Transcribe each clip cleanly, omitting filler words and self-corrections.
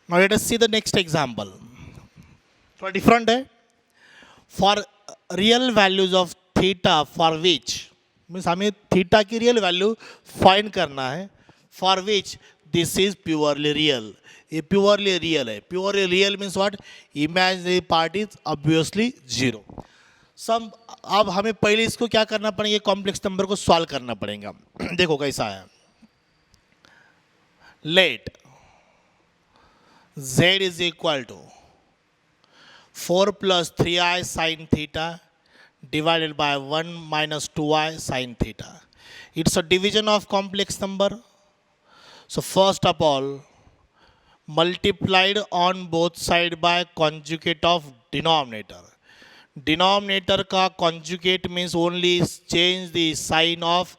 Now let us see the next example. थोड़ा different है. For real values of theta for which means हमें theta की real value find करना है, for which this is purely real. ये purely real है. Purely real means what? Imaginary part is obviously zero. सब अब हमें पहले इसको क्या करना पड़ेगा, कॉम्प्लेक्स नंबर को सॉल्व करना पड़ेगा. देखो कैसा है. Let z is equal to 4 plus 3i sin theta divided by 1 minus 2i sin theta. It's a division of complex number. So first of all, multiplied on both side by conjugate of denominator. Denominator का conjugate means only change the sign of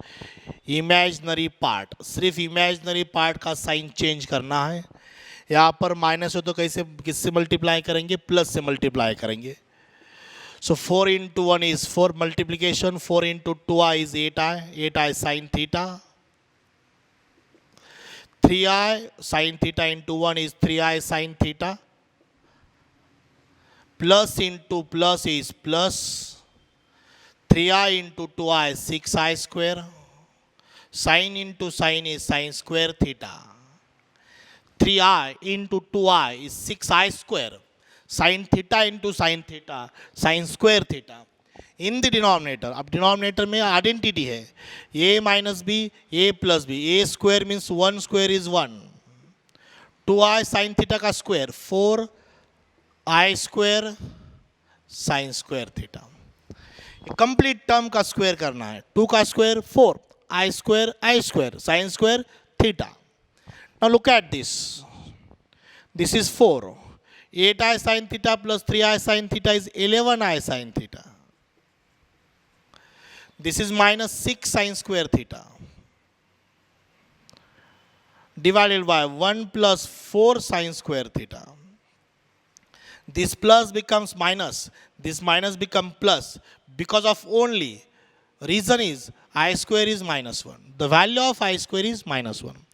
imaginary part. सिर्फ imaginary part का sign change करना है. यहाँ पर minus हो तो कैसे किससे मल्टीप्लाई करेंगे, प्लस से मल्टीप्लाई करेंगे. सो 4 into 1 is 4 multiplication, 4 into 2i is 8i sin theta. 3i sin theta into 1 is 3i sin theta. Plus into plus is plus. 3i into 2i 6i square. Sin into sin is sin square theta. 3i into 2i is 6i square. Sin theta into sin theta, sin square theta. In the denominator, अब denominator में identity है, a minus b, a plus b. A square means 1 square is 1. 2i sin theta का square, 4i square sin square theta. Complete term का square करना है. 2 का square 4, i square sin square theta. Now look at this. This is 4. 8i sin theta plus 3i sin theta is 11i sin theta. This is minus 6 sin square theta. Divided by 1 plus 4 sin square theta. This plus becomes minus. This minus becomes plus. Because of only reason is I square is minus 1. The value of I square is minus 1.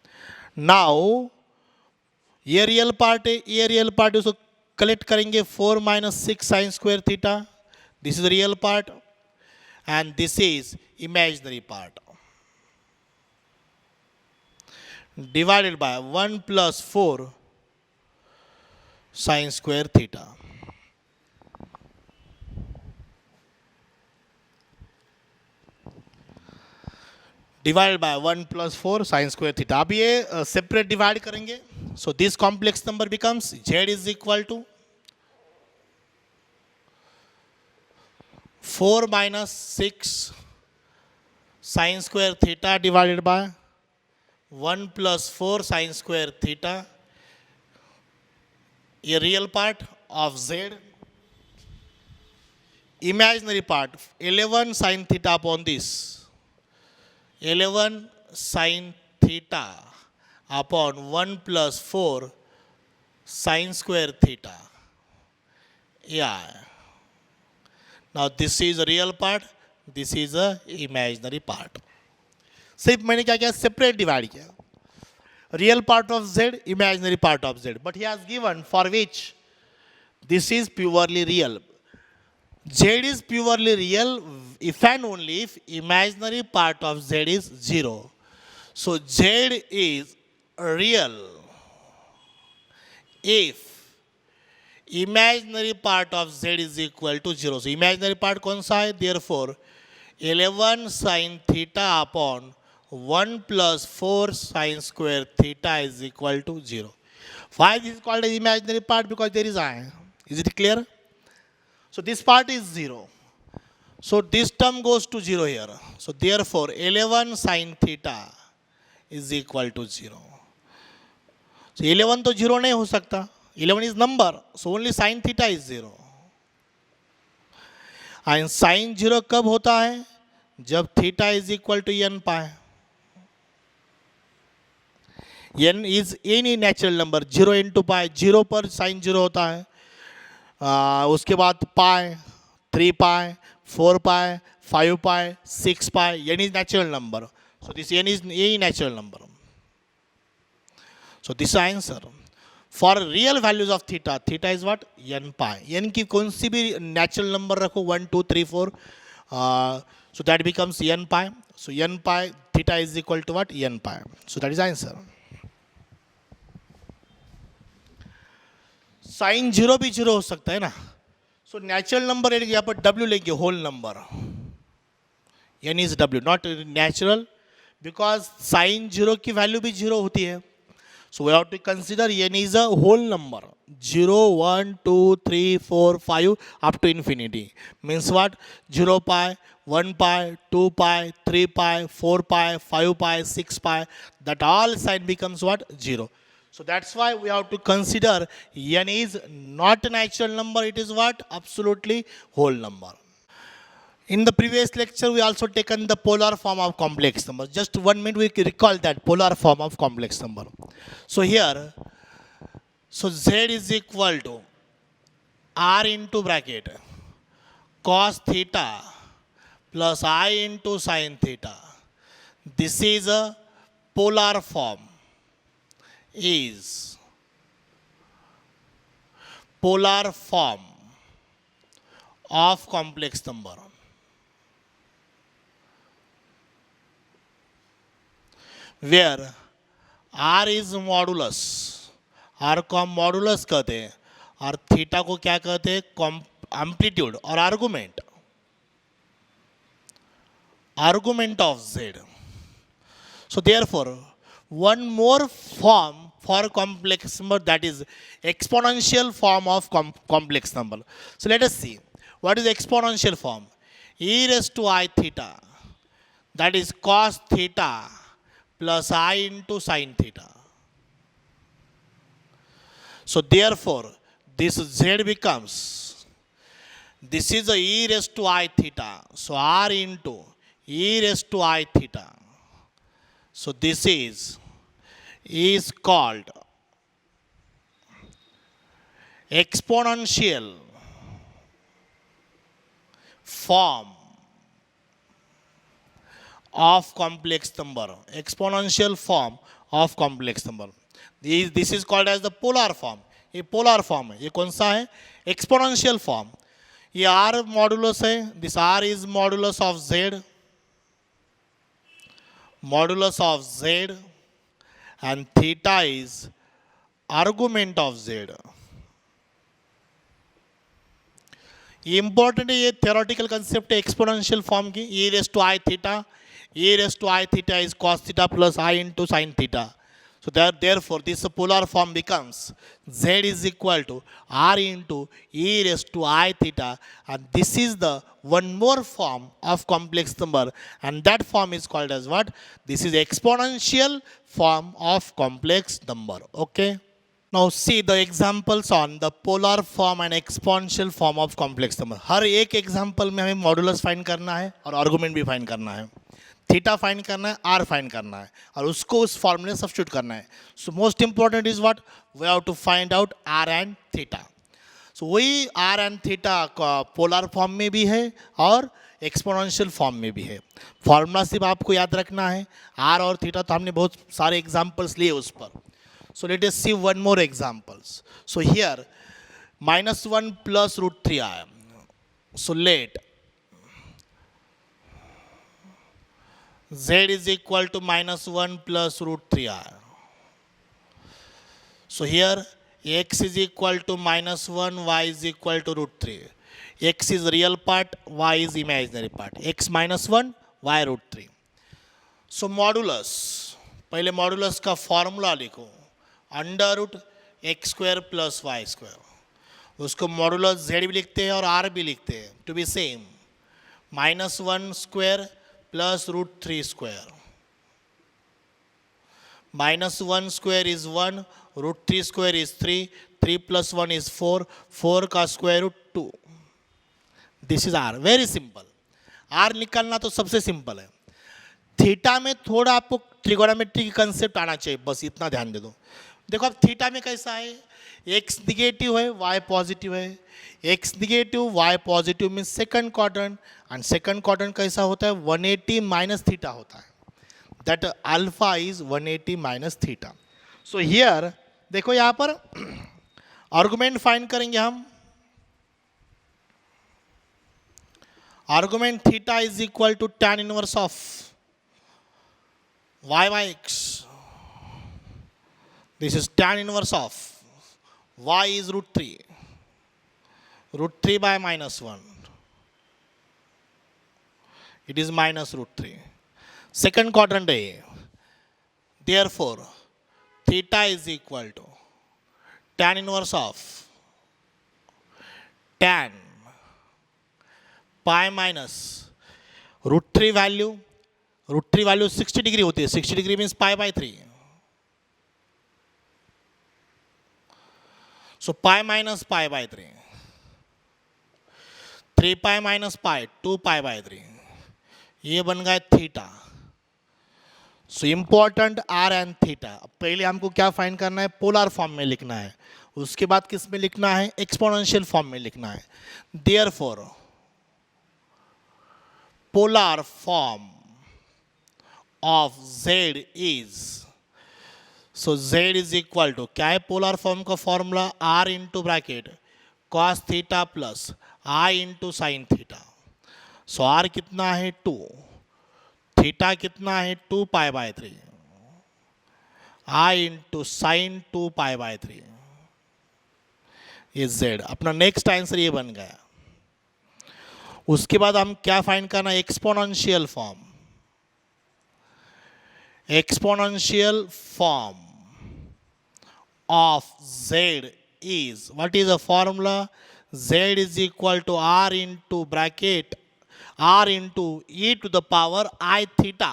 Now ये real part है, ये real part उसको collect करेंगे. 4 minus 6 sin square theta. This is real part and this is imaginary part. Divided by 1 plus 4 sin square theta. Divided by 1 plus 4 sin square theta. अब ये separate divide करेंगे. So this complex number becomes z is equal to 4 minus 6 sin square theta divided by 1 plus 4 sin square theta. A real part of z. Imaginary part 11 sin theta upon this. 11 sin theta upon 1 plus 4 sin square theta. Yeah. Now this is a real part, this is a imaginary part. सिर्फ मैंने क्या किया, separate divide किया. Real part of z, imaginary part of z. But he has given for which this is purely real. Z is purely real if and only if imaginary part of Z is 0. So Z is real if imaginary part of Z is equal to 0. So imaginary part कौन सा है? Therefore 11 sin theta upon 1 plus 4 sin square theta is equal to 0. Why this is called as imaginary part? Because there is I. Is it clear? So this part is 0. So this term goes to 0 here. So therefore 11 sin theta is equal to 0. So 11 तो 0 नहीं हो सकता. 11 is number. So only sin theta is 0. And sin 0 कब होता है? जब theta is equal to n pi. n is any natural number. 0 into pi. 0 पर sin 0 होता है. उसके बाद पाई, 3 पाई, 4 पाई, 5 पाई, 6 पाई. n is natural number. So this n is a natural number. So this answer for real values of theta, theta is what, n pi. N की कौन सी भी natural number रखो, 1 2 3 4, so that becomes n pi. So n pi theta is equal to what, n pi. So that is answer. Sine zero भी zero हो सकता है ना, so natural number यहाँ पर w लेंगे, whole number, n is w, not natural, because sine zero की value भी जीरो होती है. So we have to consider n is a whole number, 0, 1, 2, 3, 4, 5 up to infinity. Means what? 0 pi, 1 pi, 2 pi, 3 pi, 4 pi, 5 pi, 6 pi. That all sign becomes what? 0. So that's why we have to consider n is not a natural number. It is what? Absolutely whole number. In the previous lecture, we also taken the polar form of complex number. Just 1 minute, we recall that polar form of complex number. So here, so z is equal to r into bracket cos theta plus I into sin theta. This is a polar form. Is polar form of complex number. Where r is modulus, r को हम modulus कहते हैं और theta को क्या कहते हैं, amplitude और argument, argument of z. So therefore one more form for complex number, that is exponential form of complex number. So let us see what is exponential form. E raised to I theta, that is cos theta plus I into sin theta. So therefore this z becomes, this is a e raised to I theta, so r into e raised to I theta. So this is called exponential form of complex number. Exponential form of complex number. This is called as the polar form. ये polar form है. ये कौन सा है? Exponential form. ये r modulus है. This r is modulus of z. Modulus of z, and theta is argument of z. ये important है, ये theoretical concept है exponential form की. e raised to I theta, e raised to I theta is cos theta plus I into sin theta. So therefore this polar form becomes z is equal to r into e raised to I theta, and this is the one more form of complex number, and that form is called as what? This is exponential form of complex number. Okay. Now see the examples on the polar form and exponential form of complex number. हर एक example में हमें modulus find करना है और argument भी find करना है, theta find करना है, आर फाइंड करना है और उसको उस फॉर्मूले में सब्स्टिट्यूट करना है. So most important is what, we have to find out r and theta. So वही r and theta polar form में भी है और एक्सपोनेंशियल फॉर्म में भी है. फॉर्मूला सिर्फ आपको याद रखना है. आर और थीटा तो हमने बहुत सारे एग्जाम्पल्स लिए उस पर. So let us see one more examples. So here -1 plus root 3i. So let z is equal to -1 plus root 3i. So here x is equal to -1, y is equal to root 3. X is real part, y is imaginary part. X -1, y root 3. So modulus, पहले modulus का formula लिखो, under root x square plus y square. उसको modulus z भी लिखते हैं और r भी लिखते हैं to be same. -1 square plus root 3 square. -1 square is 1, root 3 square is 3, 3 plus 1 is 4, 4 का square root 2. This is r. Very simple. R निकालना तो सबसे सिंपल है. थीटा में थोड़ा आपको ट्रिगोनोमेट्री की कंसेप्ट आना चाहिए, बस इतना ध्यान दे दो. देखो अब थीटा में कैसा है, x निगेटिव है, y पॉजिटिव है. x negative, y positive means second quadrant, and second quadrant कैसा होता है, 180 माइनस थीटा होता है. That alpha is 180 minus theta. So here देखो यहां पर आर्गुमेंट फाइंड करेंगे हम। Argument theta is equal to tan inverse of y by x. This is tan inverse of y is root 3. Root 3 by minus 1. It is minus root 3. Second quadrant A. Therefore, theta is equal to tan inverse of tan pi minus root 3 value. Root 3 value 60 degree होती है. 60 degree means pi by 3. So pi minus pi by 3. 3 pi minus pi, 2 pi by 3. ये बन गया theta. So important r and theta. पहले हमको क्या find करना है? पोलर फॉर्म में लिखना है. उसके बाद किस में लिखना है? एक्सपोनेंशियल फॉर्म में लिखना है. Therefore polar form of z is, so z is equal to क्या है? पोलर फॉर्म का formula r into bracket cos theta plus i into sine theta. So r कितना है? 2. थीटा कितना है? 2 pi by 3. i into sine 2 pi by 3. ये z. अपना next answer ये बन गया. उसके बाद हम क्या फाइंड करना है? Exponential form. Exponential form of z is, what is the formula? Z is equal to r into bracket r into e to the power I theta.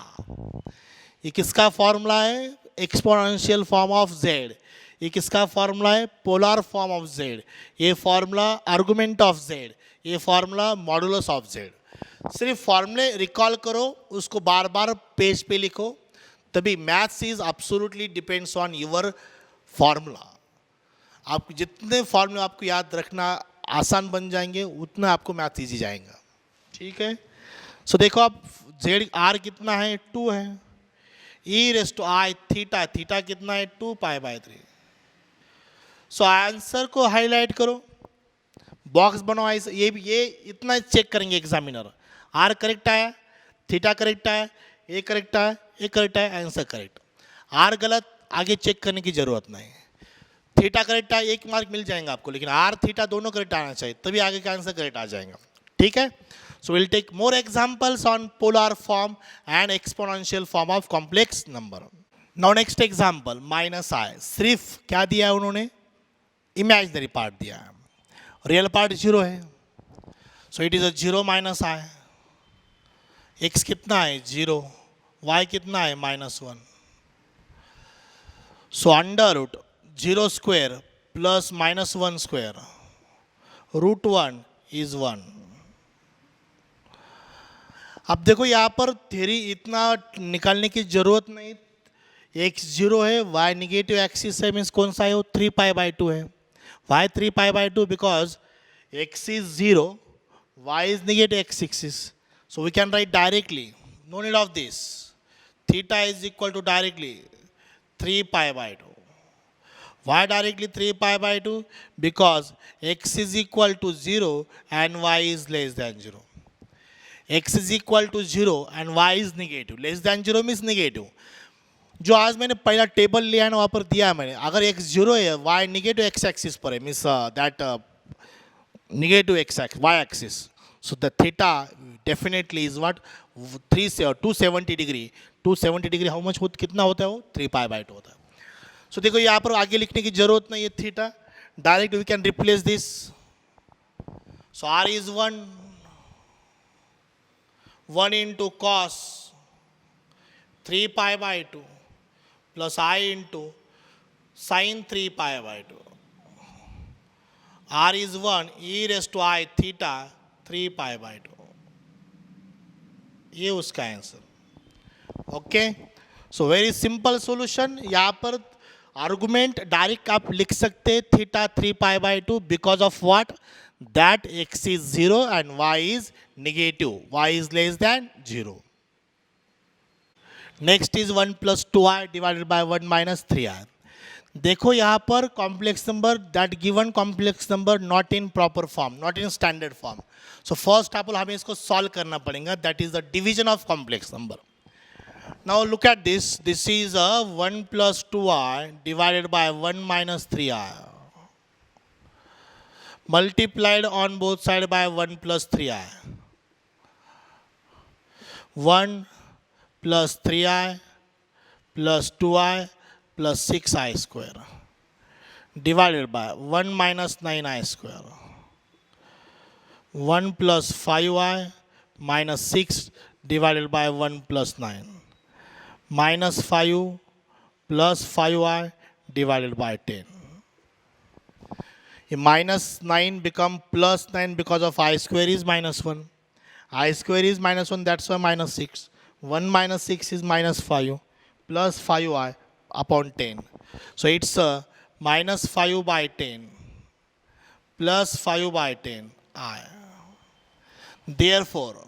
ये किसका फॉर्मूला है? Exponential form of z. ये किसका formula है? Polar form of z. ये formula argument of z. ये formula modulus of z. सिर्फ फॉर्मूले रिकॉल करो, उसको बार बार पेज पे लिखो, तभी maths is absolutely depends on your formula. आप जितने फॉर्मूले आपको याद रखना आसान बन जाएंगे, उतना आपको मैथ इजी जाएगा. ठीक है. सो देखो आप जेड आर कितना है? 2 है. E raise to i theta, theta कितना है? 2 पाई बाय 3. सो आंसर को हाईलाइट करो, बॉक्स बनाओ. ये इतना चेक करेंगे एग्जामिनर. आर करेक्ट आया, थीटा करेक्ट आया, ए करेक्ट आया, ए करेक्ट आया, आंसर करेक्ट. आर गलत, आगे चेक करने की जरूरत नहीं. थीटा करेक्ट आया, 1 मार्क मिल जाएगा आपको, लेकिन आर थीटा दोनों करेक्ट आना चाहिए, तभी आगे का आंसर करेक्ट आ जाएगा. ठीक है. So will take more examples on polar form and exponential form of complex number. Now next example minus i. सिर्फ क्या दिया है उन्होंने? इमेजिनरी पार्ट दिया है, रियल पार्ट 0 है. So it is a 0 minus i. X कितना है? 0. वाई कितना है? -1. So under root 0 square plus -1 square, root 1 is 1. अब देखो यहाँ पर थ्योरी इतना निकालने की जरूरत नहीं. x 0 है, y निगेटिव एक्सिस है, मीन्स कौन सा है वो? 3 पाई बाय 2 है. y 3 pi by 2 because x is 0, y is negative x axis. So we can write directly, no need of this. Theta is equal to directly 3 pi by 2. Why directly 3 pi by 2? Because x is equal to 0 and y is less than 0. x is equal to 0 and y is negative. Less than 0 means negative. जो आज मैंने पहला table लिया है ना, वहाँ पर दिया है मैंने. अगर x 0 है, y नेगेटिव x एक्सिस पर है, means that negative y axis. So the theta definitely is what? 270 degree. 270 degree how much होता, कितना होता है वो? 3 pi by 2 होता है. So देखो यहाँ पर आगे लिखने की जरूरत नहीं है theta. Direct we can replace this. So r is 1 into cos 3 pi by 2 plus I into sin 3 pi by 2. R is 1 e raised to I theta 3 pi by 2. ये उसका answer. Okay. So very simple solution. यहाँ पर argument direct आप लिख सकते theta 3 pi by 2 because of what? That x is 0 and y is negative. Y is less than 0. Next is 1 plus 2i divided by 1 minus 3i. देखो यहाँ पर complex number, that given complex number not in proper form, not in standard form. So first of all हमें इसको solve करना पड़ेगा. That is the division of complex number. Now look at this. This is a 1 plus 2i divided by 1 minus 3i. Multiplied on both sides by 1 plus 3i. 1 plus 3i plus 2i plus 6i square. Divided by 1 minus 9i square. 1 plus 5i minus 6 divided by 1 plus 9. Minus 5 plus 5i divided by 10. Minus 9 become plus 9 because of I square is minus 1. I square is minus 1, that's why minus 6. 1 minus 6 is minus 5 plus 5i upon 10. So it's minus 5 by 10 plus 5 by 10 I. Therefore,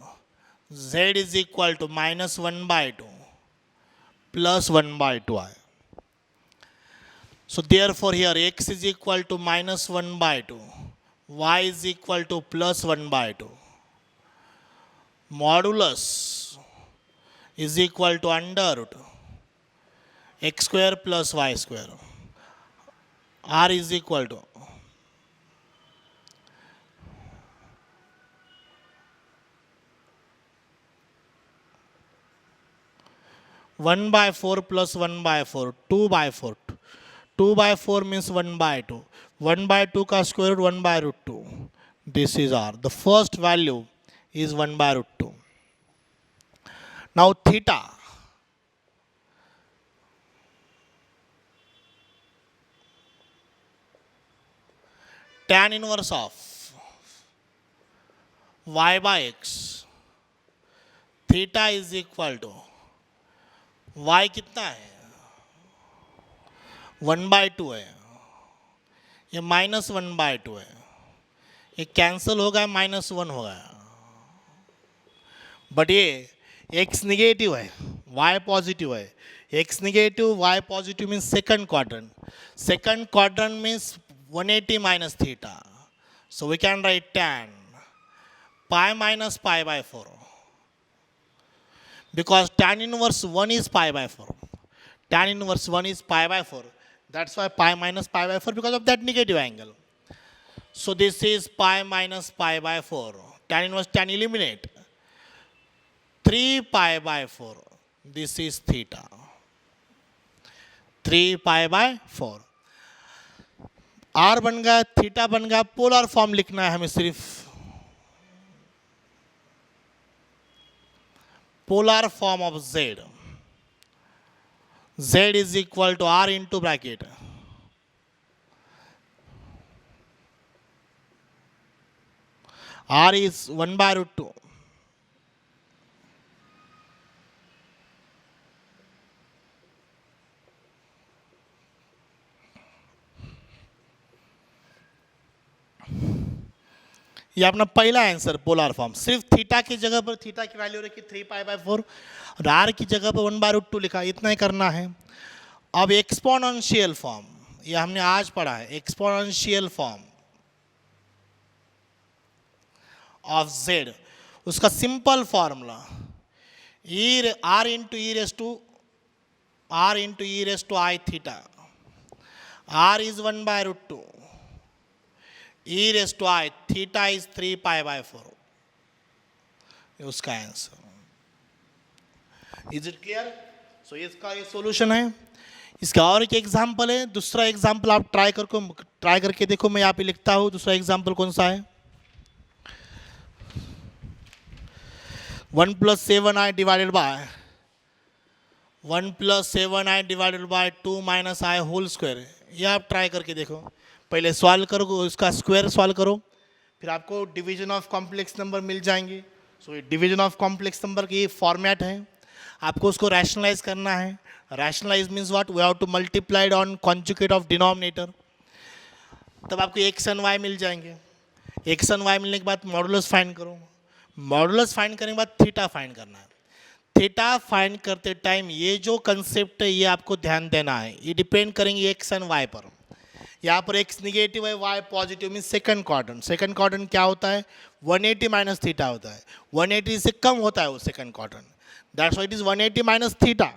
z is equal to minus 1 by 2 plus 1 by 2i. So therefore here x is equal to minus 1 by 2, y is equal to plus 1 by 2. Modulus is equal to under root x square plus y square. R is equal to 1 by 4 plus 1 by 4, 2 by 4. 2 by 4 means 1 by 2. 1 by 2 का square root 1 by root 2. This is R. The first value is 1 by root 2. Now theta. Tan inverse of y by x. Theta is equal to y कितना है 1 by 2 है, ये minus 1 by 2 है, ये cancel हो गया minus 1 हो गया. बट ये x निगेटिव है y पॉजिटिव है. x negative y positive means second quadrant. Second quadrant means 180 minus theta. So we can write tan pi minus pi by 4. Because tan inverse 1 is pi by 4. Tan inverse 1 is pi by 4. That's why pi minus pi by 4 because of that negative angle. So this is pi minus pi by 4. Tan inverse tan eliminate. 3 pi by 4. This is theta. 3 pi by 4. R बन गया, theta बन गया. Polar form लिखना है हमें सिर्फ. Polar form of z. Z is equal to R into bracket. R is 1 by root 2. ये अपना पहला आंसर पोलर फॉर्म. सिर्फ थीटा की जगह पर थीटा की वैल्यू रखी 3 पाई बाय 4 और आर की जगह पर 1 बाय रूट 2 लिखा. इतना ही करना है. अब एक्सपोनेंशियल फॉर्म ये हमने आज पढ़ा है. एक्सपोनेंशियल फॉर्म ऑफ z, उसका simple formula r into e raise to i theta. r is 1 by root 2. e raised to I, theta is 3 pi by 4. उसका answer. Is it clear? So इसका ये solution है. इसका और एक example है. दूसरा एग्जांपल आप ट्राई करके देखो. मैं यहाँ पे लिखता हूँ. दूसरा एग्जांपल कौन सा है? 1 plus 7i divided by 1 plus 7i divided by 2 minus I whole square. ये आप ट्राई करके देखो. पहले सॉल्व करो, इसका स्क्वायर सॉल्व करो, फिर आपको डिवीजन ऑफ कॉम्प्लेक्स नंबर मिल जाएंगे. सो ये डिवीजन ऑफ कॉम्प्लेक्स नंबर की फॉर्मेट है. आपको उसको रैशनलाइज करना है. Rationalise means what? We have to multiplied on conjugate of denominator. तब आपको एक्स एंड वाई मिल जाएंगे. एक्स एंड वाई मिलने के बाद मॉडुलस फाइंड करो. मॉडुलस फाइंड करने के बाद थीटा फाइंड करना है. थीटा फाइंड करते टाइम ये जो कंसेप्ट है ये आपको ध्यान देना है, ये डिपेंड करेंगे एक्स एंड वाई पर। यहाँ पर एक्स निगेटिव है, y positive, mean second quadrant. Second quadrant क्या होता है, 180 माइनस थीटा होता है, 180 से कम होता है वो second quadrant, that's why it is 180 minus theta.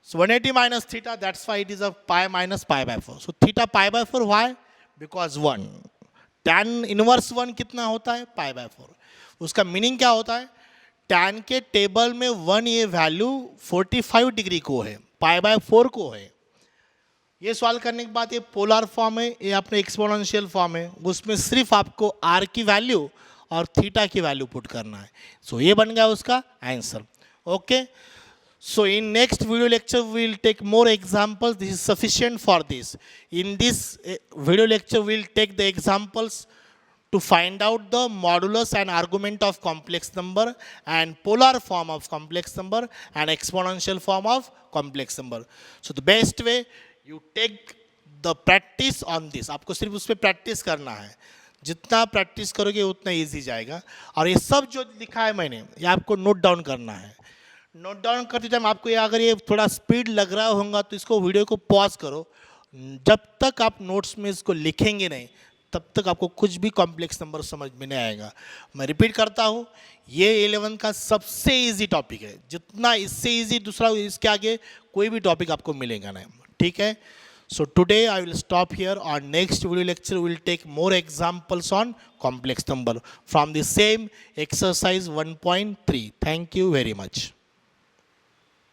So 180 minus theta, that's why it is a pi minus pi by 4. So theta pi by 4, why? Because 1. Tan inverse 1 कितना होता है, pi by 4. उसका मीनिंग क्या होता है, tan के table में 1 ये वैल्यू 45 डिग्री को है, pi by 4 को है। ये सॉल्व करने के बाद ये पोलर फॉर्म है, ये अपने एक्सपोनेंशियल फॉर्म है, उसमें सिर्फ आपको r की वैल्यू और थीटा की वैल्यू पुट करना है। सो ये बन गया उसका answer. Okay, so in next video lecture we will take more examples. This is sufficient for this. In this video lecture we will take the examples to find out the modulus and argument of complex number and polar form of complex number and exponential form of complex number. So the best way, you take the practice on this. आपको सिर्फ उस पर practice करना है, जितना practice करोगे उतना easy जाएगा। और ये सब जो लिखा है मैंने, ये आपको नोट डाउन करना है। नोट डाउन करते टाइम आपको ये अगर ये थोड़ा स्पीड लग रहा होगा तो इसको वीडियो को पॉज करो। जब तक आप नोट्स में इसको लिखेंगे नहीं तब तक आपको कुछ भी कॉम्प्लेक्स नंबर समझ में नहीं आएगा। मैं रिपीट करता हूँ, ये 11 का सबसे इजी टॉपिक है, जितना इससे इजी दूसरा इसके आगे कोई भी टॉपिक आपको मिलेगा नहीं, ठीक है। So today I will stop here. On next video lecture we will take more examples on complex number from the same exercise 1.3. Thank you very much.